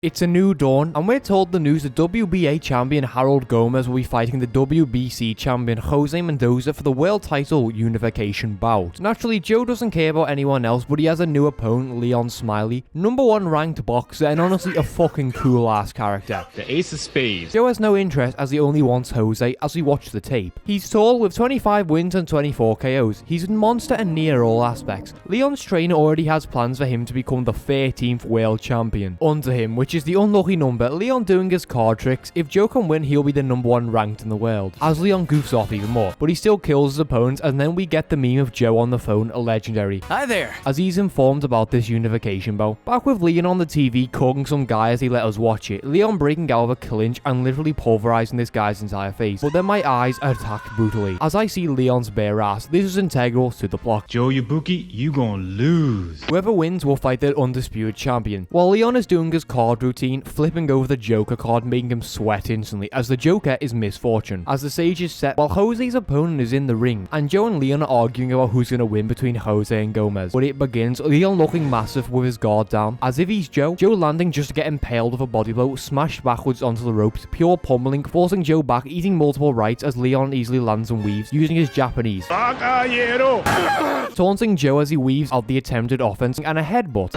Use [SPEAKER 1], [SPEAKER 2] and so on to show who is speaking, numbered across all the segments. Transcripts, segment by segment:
[SPEAKER 1] It's a new dawn, and we're told the news that WBA champion Harold Gomez will be fighting the WBC champion Jose Mendoza for the world title unification bout. Naturally, Joe doesn't care about anyone else, but he has a new opponent, Leon Smiley, #1 ranked boxer, and honestly a fucking cool ass character.
[SPEAKER 2] The ace of spades.
[SPEAKER 1] Joe has no interest as he only wants Jose as we watch the tape. He's tall with 25 wins and 24 KOs. He's a monster in near all aspects. Leon's trainer already has plans for him to become the 13th world champion under him, which is the unlucky number, Leon doing his card tricks. If Joe can win, he'll be the #1 ranked in the world, as Leon goofs off even more, but he still kills his opponents, and then we get the meme of Joe on the phone, a legendary "Hi there," as he's informed about this unification bout. Back with Leon on the TV cooking some guy as he let us watch it, Leon breaking out of a clinch and literally pulverizing this guy's entire face, but then my eyes are attacked brutally as I see Leon's bare ass. This is integral to the plot.
[SPEAKER 2] Joe Yabuki, you gonna lose.
[SPEAKER 1] Whoever wins will fight their undisputed champion. While Leon is doing his card routine, flipping over the Joker card, making him sweat instantly, as the Joker is misfortune. As the stage is set, while Jose's opponent is in the ring, and Joe and Leon are arguing about who's gonna win between Jose and Gomez. But it begins, Leon looking massive with his guard down, as if he's Joe. Joe landing just to get impaled with a body blow, smashed backwards onto the ropes, pure pummeling, forcing Joe back, eating multiple rights as Leon easily lands and weaves, using his Japanese, taunting Joe as he weaves out the attempted offense, and a headbutt.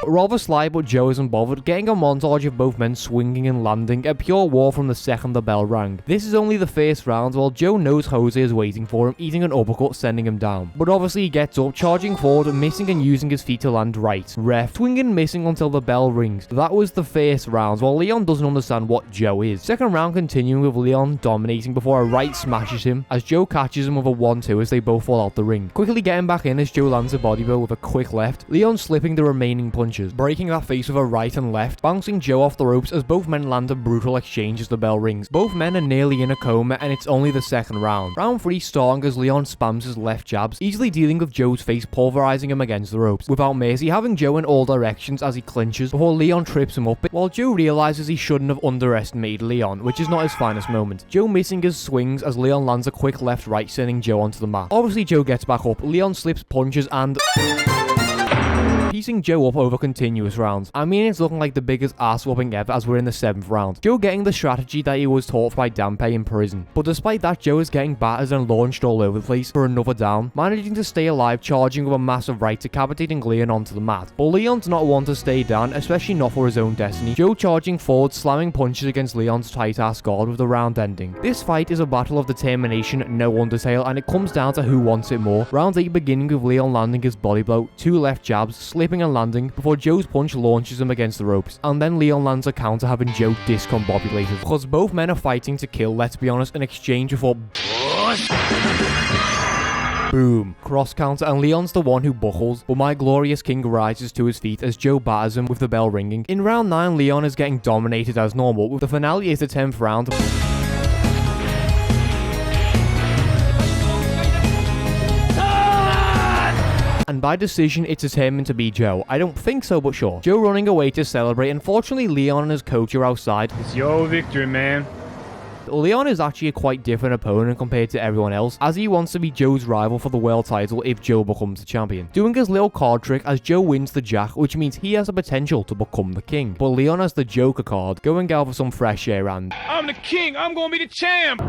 [SPEAKER 1] Rather sly, but Joe isn't bothered, getting a montage of both men swinging and landing, a pure war from the second the bell rang. This is only the first round, while Joe knows Jose is waiting for him, eating an uppercut, sending him down. But obviously he gets up, charging forward, missing and using his feet to land right. Ref, swinging, missing until the bell rings. That was the first round, while Leon doesn't understand what Joe is. Second round continuing with Leon dominating before a right smashes him, as Joe catches him with a 1-2 as they both fall out the ring. Quickly getting back in as Joe lands a body blow with a quick left, Leon slipping the remaining punches, breaking that face with a right and left, bouncing Joe off the ropes as both men land a brutal exchange as the bell rings. Both men are nearly in a coma, and it's only the second round. Round 3 starting as Leon spams his left jabs, easily dealing with Joe's face, pulverizing him against the ropes, without mercy, having Joe in all directions as he clinches before Leon trips him up, while Joe realizes he shouldn't have underestimated Leon, which is not his finest moment. Joe missing his swings as Leon lands a quick left-right, sending Joe onto the mat. Obviously Joe gets back up, Leon slips punches and piecing Joe up over continuous rounds. I mean, it's looking like the biggest ass whooping ever as we're in the 7th round. Joe getting the strategy that he was taught by Dampe in prison. But despite that, Joe is getting battered and launched all over the place for another down, managing to stay alive, charging with a massive right, decapitating Leon onto the mat. But Leon's not one to stay down, especially not for his own destiny. Joe charging forward, slamming punches against Leon's tight ass guard with the round ending. This fight is a battle of determination, no undertale, and it comes down to who wants it more. Round 8 beginning with Leon landing his body blow, 2 left jabs, slipping and landing before Joe's punch launches him against the ropes, and then Leon lands a counter, having Joe discombobulated. Because both men are fighting to kill, let's be honest, an exchange before boom, cross counter, and Leon's the one who buckles, but my glorious king rises to his feet as Joe batters him with the bell ringing. In round 9, Leon is getting dominated as normal, with the finale is the 10th round. And by decision, it's determined to be Joe. I don't think so, but sure. Joe running away to celebrate. Unfortunately, Leon and his coach are outside.
[SPEAKER 2] It's your victory, man.
[SPEAKER 1] Leon is actually a quite different opponent compared to everyone else, as he wants to be Joe's rival for the world title if Joe becomes the champion. Doing his little card trick as Joe wins the jack, which means he has the potential to become the king. But Leon has the Joker card, going out for some fresh air and
[SPEAKER 2] I'm the king, I'm gonna be the champ!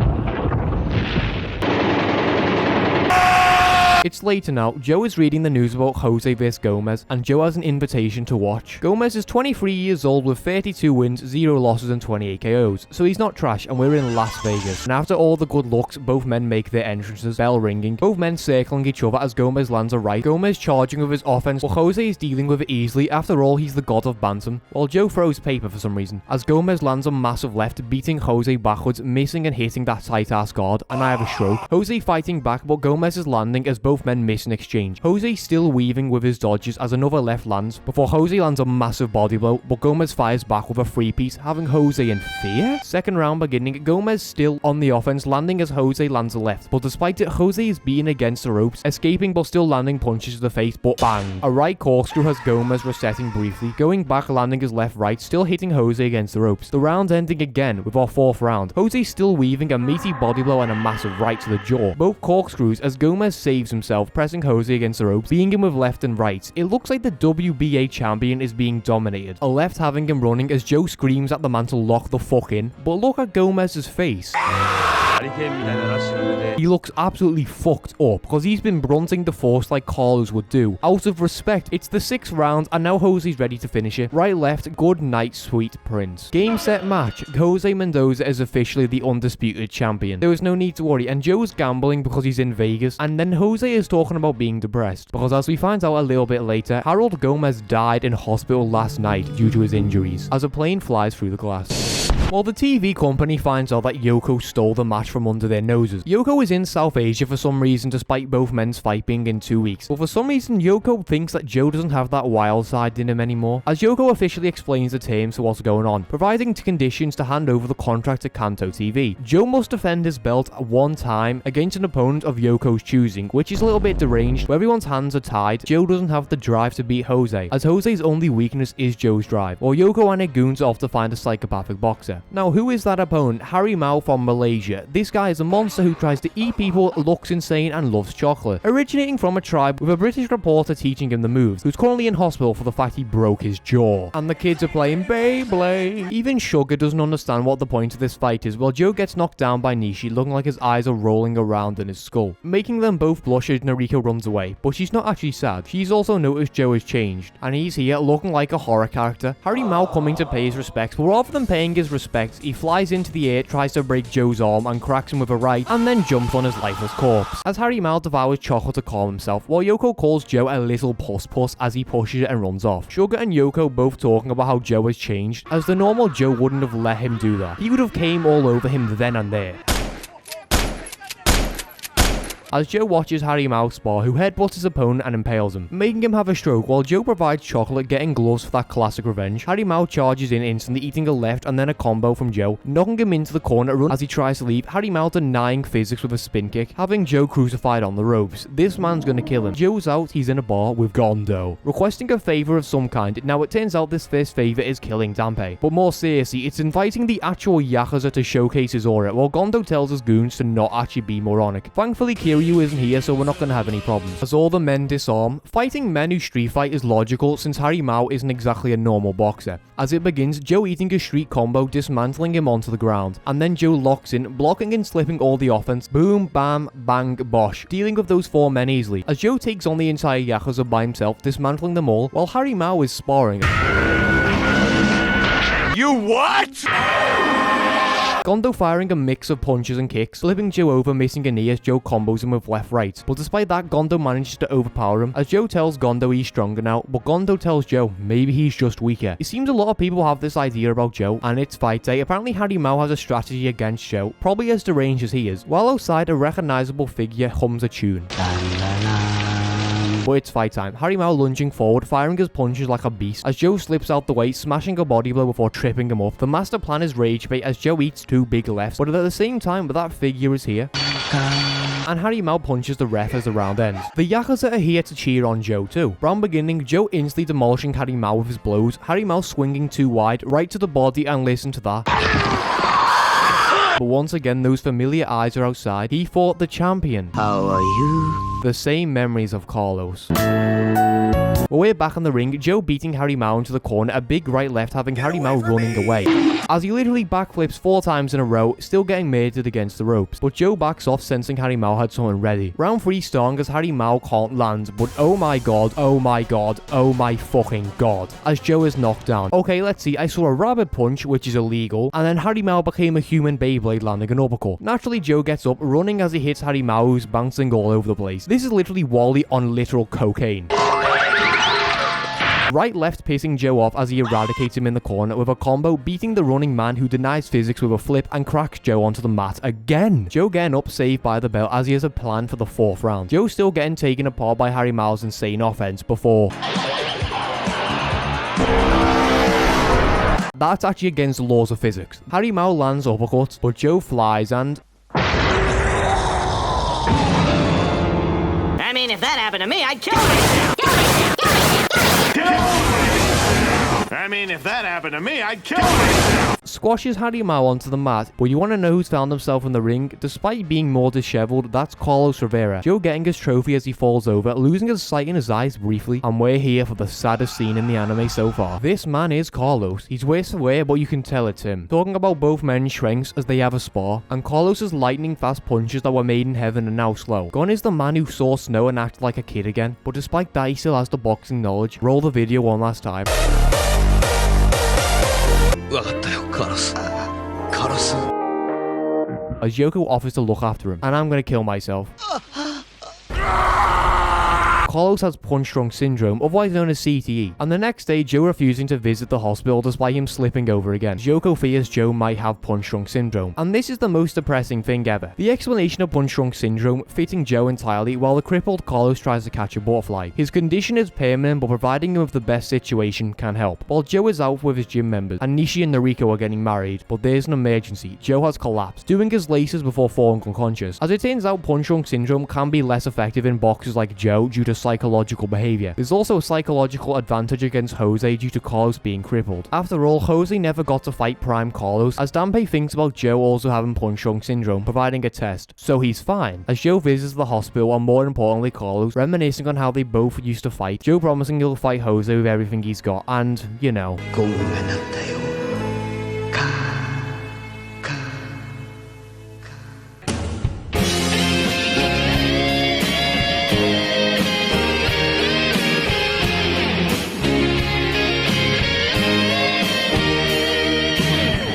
[SPEAKER 1] It's later now. Joe is reading the news about Jose vs Gomez, and Joe has an invitation to watch. Gomez is 23 years old with 32 wins, 0 losses and 28 KOs, so he's not trash, and we're in Las Vegas. And after all the good looks, both men make their entrances, bell ringing, both men circling each other as Gomez lands a right, Gomez charging with his offense, but Jose is dealing with it easily. After all, he's the god of bantam, while Joe throws paper for some reason, as Gomez lands a massive left, beating Jose backwards, missing and hitting that tight ass guard, and I have a stroke. Jose fighting back, but Gomez is landing as both men miss in exchange. Jose still weaving with his dodges as another left lands, before Jose lands a massive body blow, but Gomez fires back with a 3-piece, having Jose in fear. Second round beginning, Gomez still on the offense, landing as Jose lands a left, but despite it, Jose is beaten against the ropes, escaping but still landing punches to the face, but bang! A right corkscrew has Gomez resetting briefly, going back, landing his left right, still hitting Jose against the ropes. The round ending again with our 4th round, Jose still weaving a meaty body blow and a massive right to the jaw, both corkscrews as Gomez saves himself himself, pressing Jose against the ropes, beating him with left and right. It looks like the WBA champion is being dominated. A left having him running as Joe screams at the man to lock the fuck in. But look at Gomez's face. He looks absolutely fucked up because he's been brunting the force like Carlos would do. Out of respect, it's the 6th round and now Jose's ready to finish it. Right, left, good night, sweet prince. Game, set, match. Jose Mendoza is officially the undisputed champion. There is no need to worry, and Joe's gambling because he's in Vegas, and then Jose is talking about being depressed because, as we find out a little bit later, Harold Gomez died in hospital last night due to his injuries as a plane flies through the glass. While the TV company finds out that Yoko stole the match from under their noses. Yoko is in South Asia for some reason despite both men's fight being in 2 weeks. But for some reason Yoko thinks that Joe doesn't have that wild side in him anymore. As Yoko officially explains the terms to what's going on, providing conditions to hand over the contract to Kanto TV. Joe must defend his belt one time against an opponent of Yoko's choosing, which is a little bit deranged. Where everyone's hands are tied, Joe doesn't have the drive to beat Jose, as Jose's only weakness is Joe's drive, while Yoko and her goons are off to find a psychopathic boxer. Now, who is that opponent? Harry Mao from Malaysia. This guy is a monster who tries to eat people, looks insane, and loves chocolate. Originating from a tribe with a British reporter teaching him the moves, who's currently in hospital for the fact he broke his jaw. And the kids are playing Beyblade. Even Sugar doesn't understand what the point of this fight is, while Joe gets knocked down by Nishi, looking like his eyes are rolling around in his skull, making them both blush as Nariko runs away. But she's not actually sad. She's also noticed Joe has changed, and he's here looking like a horror character. Harry Mao coming to pay his respects, but rather than paying his respects, he flies into the air, tries to break Joe's arm, and cracks him with a right, and then jumps on his lifeless corpse. As Harry Mao devours chocolate to calm himself, while Yoko calls Joe a little puss as he pushes it and runs off. Sugar and Yoko both talking about how Joe has changed, as the normal Joe wouldn't have let him do that. He would have came all over him then and there. As Joe watches Harry Mao spar, who headbutts his opponent and impales him, making him have a stroke, while Joe provides chocolate, getting gloves for that classic revenge. Harry Mao charges in instantly, eating a left and then a combo from Joe, knocking him into the corner run as he tries to leave. Harry Mao denying physics with a spin kick, having Joe crucified on the ropes. This man's gonna kill him. Joe's out, he's in a bar with Gondo, requesting a favor of some kind. Now it turns out this first favor is killing Dampe, but more seriously, it's inviting the actual Yakuza to showcase his aura, while Gondo tells his goons to not actually be moronic. Thankfully Kiryu isn't here, so we're not going to have any problems. As all the men disarm, fighting men who street fight is logical since Harry Mao isn't exactly a normal boxer. As it begins, Joe eating a street combo, dismantling him onto the ground, and then Joe locks in, blocking and slipping all the offense. Boom, bam, bang, bosh, dealing with those 4 men easily. As Joe takes on the entire Yakuza by himself, dismantling them all, while Harry Mao is sparring.
[SPEAKER 2] You what?
[SPEAKER 1] Gondo firing a mix of punches and kicks, flipping Joe over, missing a knee as Joe combos him with left-right. But despite that, Gondo manages to overpower him, as Joe tells Gondo he's stronger now, but Gondo tells Joe maybe he's just weaker. It seems a lot of people have this idea about Joe, and it's fight day. Apparently Harry Mao has a strategy against Joe, probably as deranged as he is, while outside a recognizable figure hums a tune. But it's fight time. Harry Mao lunging forward, firing his punches like a beast, as Joe slips out the way, smashing a body blow before tripping him up. The master plan is rage bait as Joe eats 2 big lefts, but at the same time, that figure is here. And Harry Mao punches the ref as the round ends. The Yakuza are here to cheer on Joe too. Round beginning, Joe instantly demolishing Harry Mao with his blows, Harry Mao swinging too wide, right to the body, and listen to that. But once again, those familiar eyes are outside. He fought the champion.
[SPEAKER 3] How are you?
[SPEAKER 1] The same memories of Carlos. But we're back in the ring, Joe beating Harry Mao into the corner, a big right left having Harry Mao running away. As he literally backflips 4 times in a row, still getting murdered against the ropes. But Joe backs off, sensing Harry Mao had something ready. Round 3 starting as Harry Mao can't land, but oh my god, oh my god, oh my fucking god, as Joe is knocked down. Okay, let's see, I saw a rabbit punch, which is illegal, and then Harry Mao became a human Beyblade landing an uppercut. Naturally, Joe gets up, running as he hits Harry Mao, who's bouncing all over the place. This is literally Wally on literal cocaine. Right left pissing Joe off as he eradicates him in the corner with a combo, beating the running man who denies physics with a flip and cracks Joe onto the mat again. Joe getting up, saved by the bell as he has a plan for the 4th round. Joe still getting taken apart by Harry Mao's insane offense before... That's actually against the laws of physics. Harry Mao lands uppercuts, but Joe flies and...
[SPEAKER 3] I mean, if that happened to me, I'd kill myself. I mean, if that happened to me, I'd kill myself.
[SPEAKER 1] Squashes Harimau onto the mat, but you want to know who's found himself in the ring? Despite being more disheveled, that's Carlos Rivera. Joe getting his trophy as he falls over, losing his sight in his eyes briefly, and we're here for the saddest scene in the anime so far. This man is Carlos. He's worse away, but you can tell it's him. Talking about both men's strengths as they have a spar, and Carlos's lightning fast punches that were made in heaven are now slow. Gon is the man who saw snow and acted like a kid again, but despite that he still has the boxing knowledge. Roll the video one last time. As Yoko offers to look after him, and I'm gonna kill myself. Carlos has punch-drunk syndrome, otherwise known as CTE, and the next day Joe refusing to visit the hospital despite him slipping over again. Yoko fears Joe might have punch-drunk syndrome, and this is the most depressing thing ever. The explanation of punch-drunk syndrome fitting Joe entirely while the crippled Carlos tries to catch a butterfly. His condition is permanent, but providing him with the best situation can help. While Joe is out with his gym members, and Nishi and Noriko are getting married, but there's an emergency. Joe has collapsed, doing his laces before falling unconscious. As it turns out, punch-drunk syndrome can be less effective in boxers like Joe due to psychological behavior. There's also a psychological advantage against Jose due to Carlos being crippled. After all, Jose never got to fight Prime Carlos, as Danpei thinks about Joe also having punch-drunk syndrome, providing a test. So he's fine. As Joe visits the hospital, and more importantly Carlos, reminiscing on how they both used to fight, Joe promising he'll fight Jose with everything he's got, and, you know.